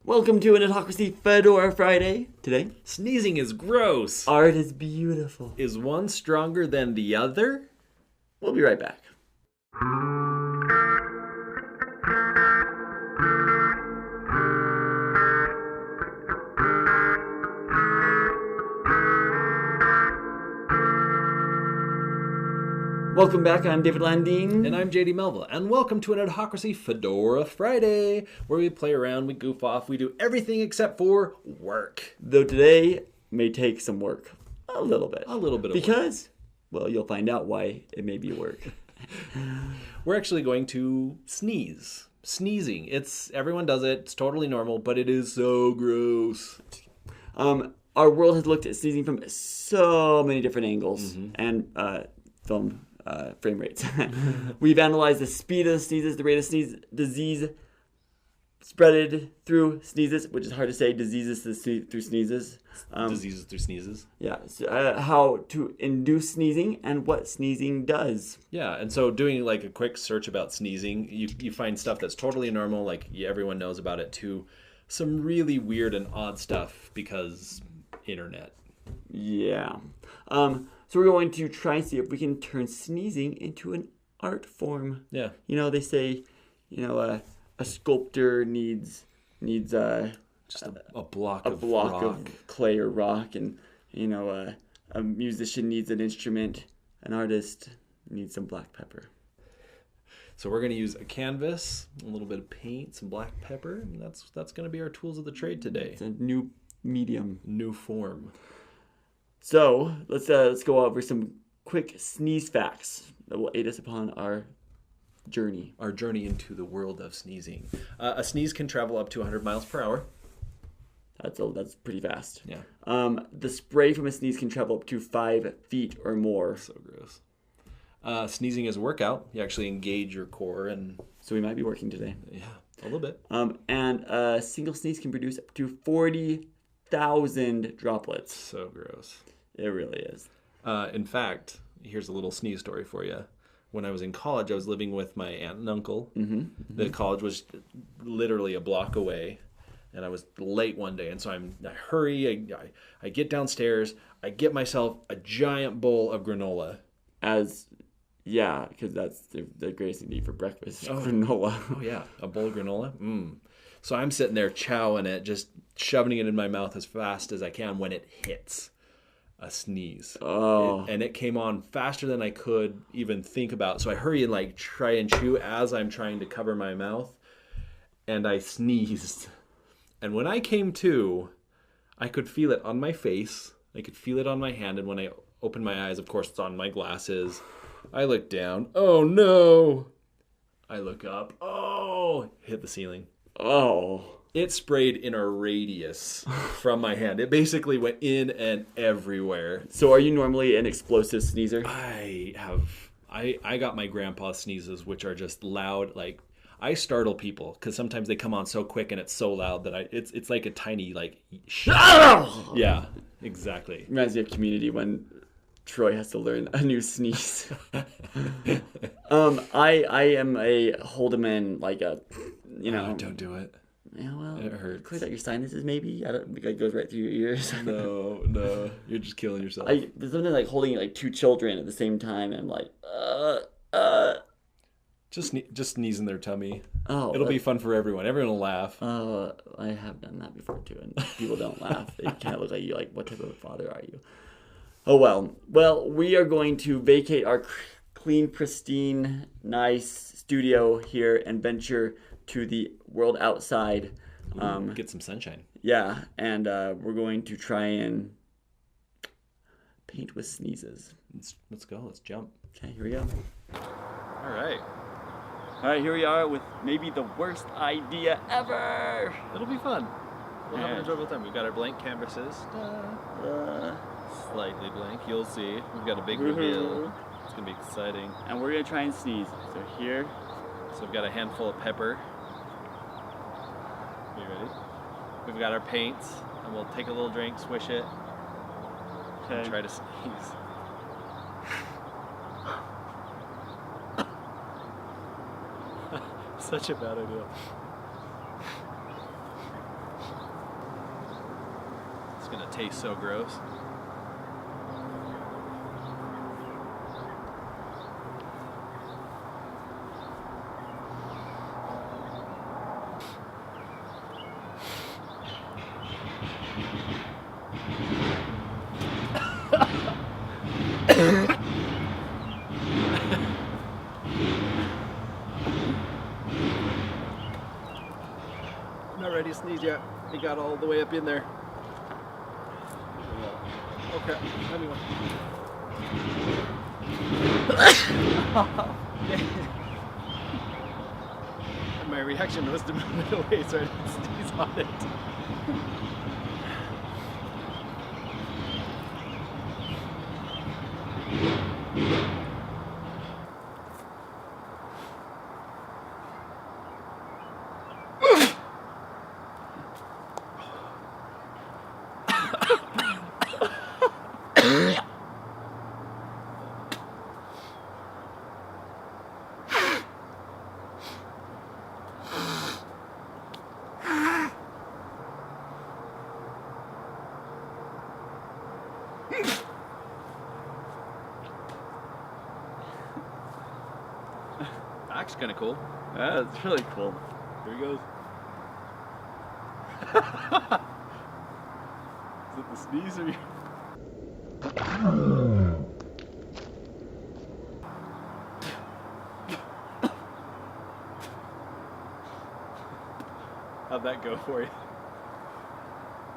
Welcome to an Adhocracy Fedora Friday. Today, Sneezing is gross. art is beautiful. Is one stronger than the other? We'll be right back. Welcome back, I'm David Landeen. And I'm JD Melville, and welcome to an Adhocracy Fedora Friday, where we play around, we goof off, we do everything except for work. Though today may take some work. A little bit. A little bit of work. Because, well, you'll find out why it may be work. We're actually going to sneeze. Sneezing. Everyone does it, it's totally normal, but it is so gross. Our world has looked at sneezing from so many different angles and film frame rates. We've analyzed the speed of the sneezes, the rate of disease spreaded through sneezes, which is hard to say, diseases through sneezes. Diseases through sneezes. Yeah, so, how to induce sneezing and what sneezing does. Yeah, and so doing like a quick search about sneezing, you find stuff that's totally normal, like everyone knows about it, to some really weird and odd stuff because internet. Yeah. So we're going to try and see if we can turn sneezing into an art form. Yeah. You know, they say, a sculptor needs Just a block of rock. of clay or rock, and a musician needs an instrument, an artist needs some black pepper. So we're going to use a canvas, a little bit of paint, some black pepper, and that's going to be our tools of the trade today. It's a new medium. New form. So let's go over some quick sneeze facts that will aid us upon our journey. Our journey into the world of sneezing. A sneeze can travel up to 100 miles per hour. That's pretty fast. Yeah. The spray from a sneeze can travel up to 5 feet or more. So gross. Sneezing is a workout. You actually engage your core, and So we might be working today. yeah, a little bit. And a single sneeze can produce up to 40,000 droplets. So gross. It really is. In fact, here's a little sneeze story for you. When I was in college, I was living with my aunt and uncle. The college was literally a block away, and I was late one day. And so I hurry, I get downstairs, I get myself a giant bowl of granola. Because that's the greatest thing to eat for breakfast, granola. Oh, yeah, a bowl of granola? So I'm sitting there chowing it, just shoving it in my mouth as fast as I can when it hits a sneeze. And it came on faster than I could even think about. So I hurry and try and chew as I'm trying to cover my mouth, and I sneezed. And when I came to, I could feel it on my face. I could feel it on my hand. And when I opened my eyes, of course, it's on my glasses. I look down. Oh, no. I look up. Oh, hit the ceiling. Oh. It sprayed in a radius from my hand. It basically went in and everywhere. So are you normally an explosive sneezer? I got my grandpa sneezes, which are just loud. I startle people because sometimes they come on so quick and it's so loud that it's like a tiny Yeah, exactly. Reminds me of Community when Troy has to learn a new sneeze. I am a hold him in don't do it. Yeah, well, it hurts. Clear out your sinuses, maybe. I don't think it goes right through your ears. No, you're just killing yourself. There's something like holding 2 children at the same time, and I'm just sneeze in their tummy. Oh, it'll be fun for everyone. Everyone will laugh. I have done that before too, and people don't laugh. They kind of look at you like, "What type of father are you?" Oh well. Well, we are going to vacate our clean, pristine, nice studio here and venture to the world outside. Get some sunshine. Yeah, and we're going to try and paint with sneezes. Let's go. Let's jump. Okay, here we go. All right, here we are with maybe the worst idea ever. It'll be fun. We'll have an enjoyable time. We've got our blank canvases. Slightly blank. You'll see. We've got a big reveal. It's going to be exciting. And we're going to try and sneeze. So here. So we've got a handful of pepper. Are you ready? We've got our paints, and we'll take a little drink, swish it, and try to sneeze. Such a bad idea. gonna taste so gross. Not ready to sneeze yet. He got all the way up in there. Okay, let me one. And my reaction was to move it away so I didn't sneeze on it. That's kind of cool. Yeah, it's really cool. Here he goes. Is it the sneeze or you? How'd that go for you?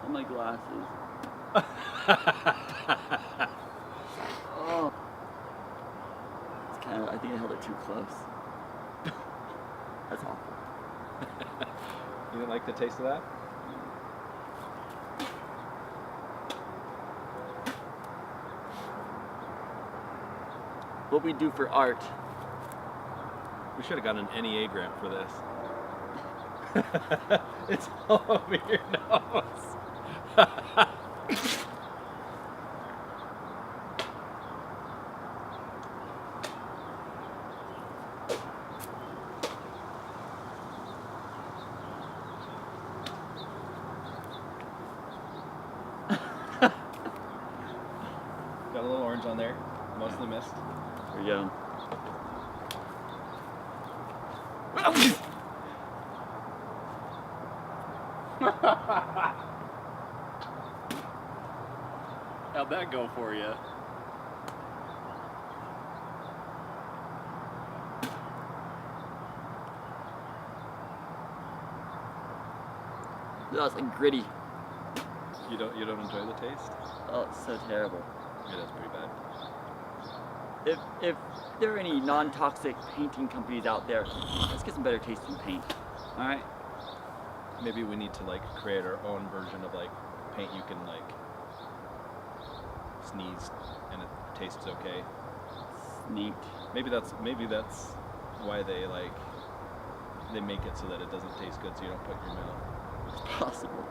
On my glasses. Oh. It's kind of, I think I held it too close. That's awful. You didn't like the taste of that? What we do for art. We should have got an NEA grant for this. It's all over your nose. Got a little orange on there, mostly missed. There we go. How'd that go for you? That's like gritty. You don't enjoy the taste? Oh, it's so terrible. It is pretty bad. If there are any non-toxic painting companies out there, let's get some better tasting paint. All right. Maybe we need to like create our own version of like paint you can like sneeze and it tastes okay. Neat. Maybe that's why they make it so that it doesn't taste good, so you don't put it in your mouth. It's possible.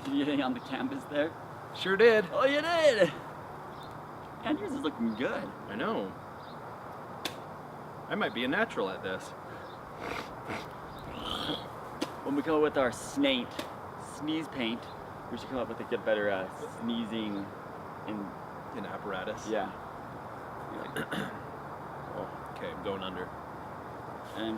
Did you get anything on the canvas there? Sure did. Oh, you did! And yours is looking good. I know. I might be a natural at this. When we come up with our sneeze paint, we should come up with a good, better sneezing in An apparatus. Yeah. Oh, okay, I'm going under. And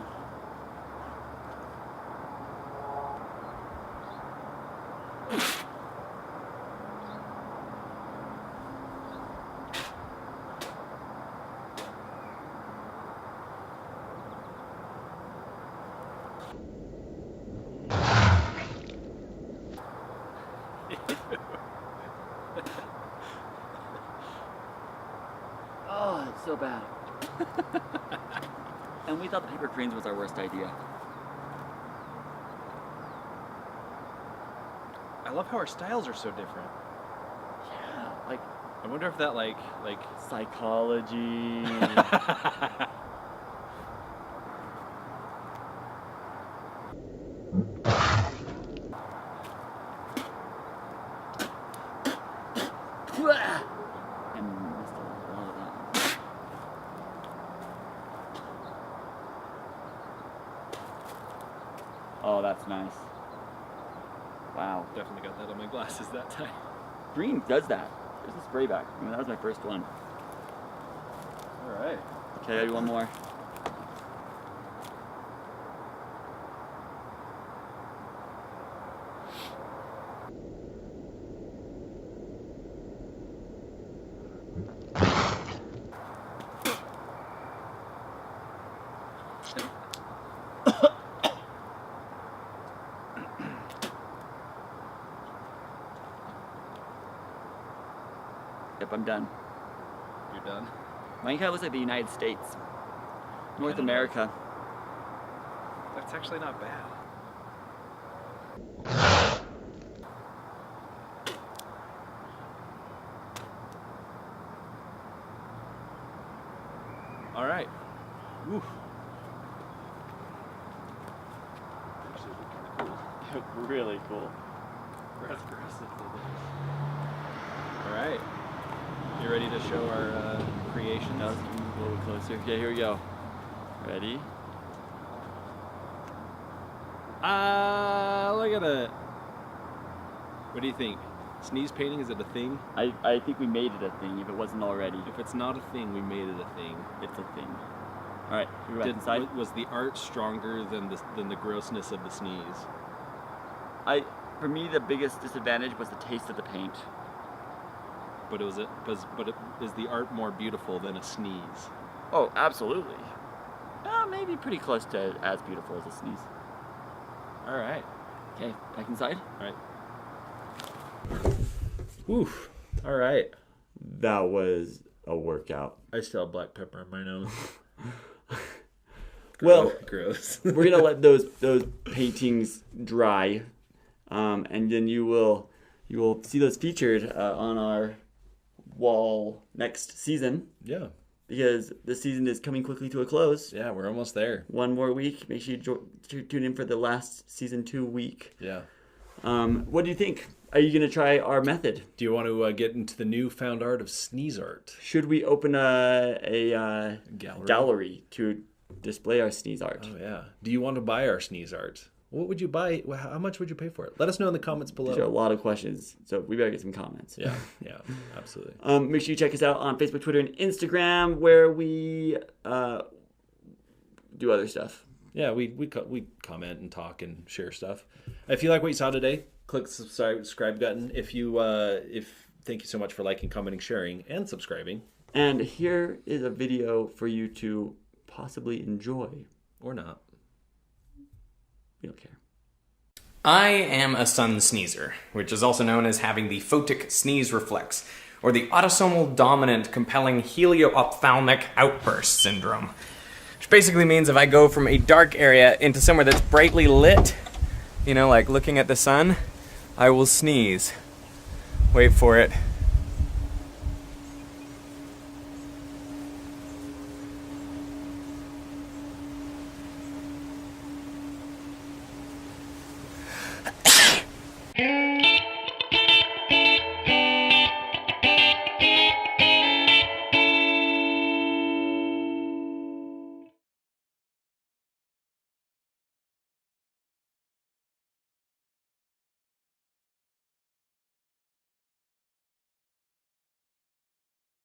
oh, it's so bad. And we thought the paper cranes was our worst idea. I love how our styles are so different. Yeah, like I wonder if that like psychology. Wow. Definitely got that on my glasses that time. Green does that. There's a spray back. I mean, that was my first one. All right. Okay, I'll do one more. Yep, I'm done. You're done? Mine kind of looks like the United States. North America. That's actually not bad. All right. Woo. Really cool. All right. You ready to show our creation? Now let's move a little closer. Okay, here we go. Ready? Look at it. What do you think? Sneeze painting, is it a thing? I think we made it a thing if it wasn't already. If it's not a thing, we made it a thing. It's a thing. All right, you're back inside. Was the art stronger than the grossness of the sneeze? For me, the biggest disadvantage was the taste of the paint. But is the art more beautiful than a sneeze? Oh, absolutely. Maybe pretty close to as beautiful as a sneeze. All right. Okay, back inside. All right. Oof. All right. That was a workout. I still have black pepper in my nose. Well, gross. We're gonna let those paintings dry, and then you will see those featured on our wall next season. Yeah. Because the season is coming quickly to a close. Yeah, we're almost there. One more week. Make sure you tune in for the last season 2 week. Yeah. What do you think? Are you going to try our method? Do you want to get into the newfound art of sneeze art? Should we open a gallery to display our sneeze art? Oh, yeah. Do you want to buy our sneeze art? What would you buy? How much would you pay for it? Let us know in the comments below. These are a lot of questions, so we better get some comments. Yeah, absolutely. Make sure you check us out on Facebook, Twitter, and Instagram, where we do other stuff. Yeah, we comment and talk and share stuff. If you like what you saw today, click the subscribe button. Thank you so much for liking, commenting, sharing, and subscribing. And here is a video for you to possibly enjoy. Or not. We don't care. I am a sun sneezer, which is also known as having the photic sneeze reflex, or the autosomal dominant compelling helio-ophthalmic outburst syndrome. Which basically means if I go from a dark area into somewhere that's brightly lit, like looking at the sun, I will sneeze. Wait for it.